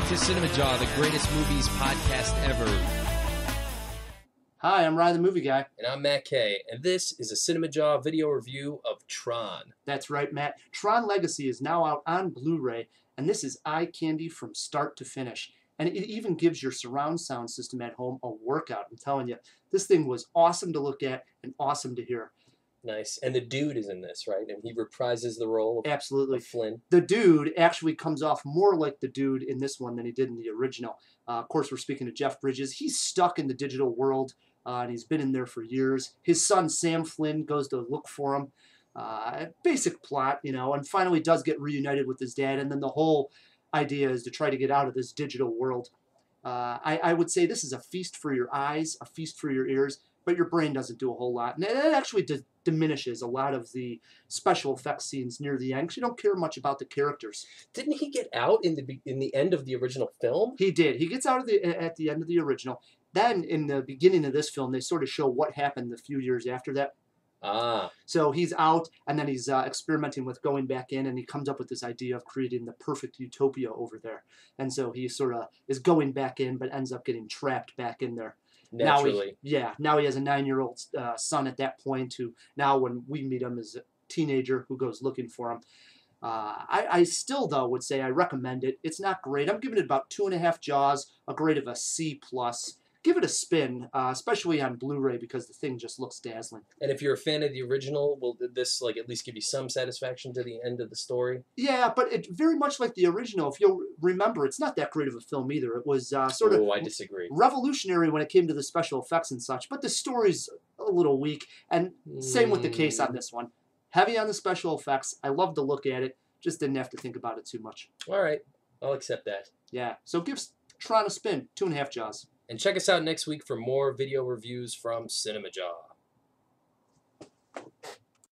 to CinemaJaw, the greatest movies podcast ever. Hi, I'm Ryan the Movie Guy. And I'm Matt Kay, and this is a CinemaJaw video review of Tron. That's right, Matt. Tron Legacy is now out on Blu-ray, and this is eye candy from start to finish. And it even gives your surround sound system at home a workout. I'm telling you, this thing was awesome to look at and awesome to hear. Nice. And the dude is in this, right? And he reprises the role of, Absolutely. of Flynn. The dude actually comes off more like the dude in this one than he did in the original. Of course, we're speaking to Jeff Bridges. He's stuck in the digital world, and he's been in there for years. His son, Sam Flynn, goes to look for him. Basic plot, you know, and finally does get reunited with his dad, and then the whole idea is to try to get out of this digital world. I would say this is a feast for your eyes, a feast for your ears, but your brain doesn't do a whole lot. And it actually diminishes a lot of the special effects scenes near the end, because you don't care much about the characters. Didn't he get out in the end of the original film? He did. He gets out at the end of the original. Then, in the beginning of this film, they sort of show what happened a few years after that. Ah. So he's out, and then he's experimenting with going back in, and he comes up with this idea of creating the perfect utopia over there. And so he sort of is going back in, but ends up getting trapped back in there. Naturally. Now he has a 9-year-old son at that point who, now when we meet him, is a teenager who goes looking for him. I still, though, would say I recommend it. It's not great. I'm giving it about 2.5 jaws, a grade of a C+. Give it a spin, especially on Blu-ray, because the thing just looks dazzling. And if you're a fan of the original, will this at least give you some satisfaction to the end of the story? Yeah, but it very much like the original. If you'll remember, it's not that great of a film either. It was sort of I disagree. Revolutionary when it came to the special effects and such, but the story's a little weak. And same with the case on this one. Heavy on the special effects. I love to look at it. Just didn't have to think about it too much. All right, I'll accept that. Yeah, so give Tron a spin. 2.5 jaws. And check us out next week for more video reviews from CinemaJaw.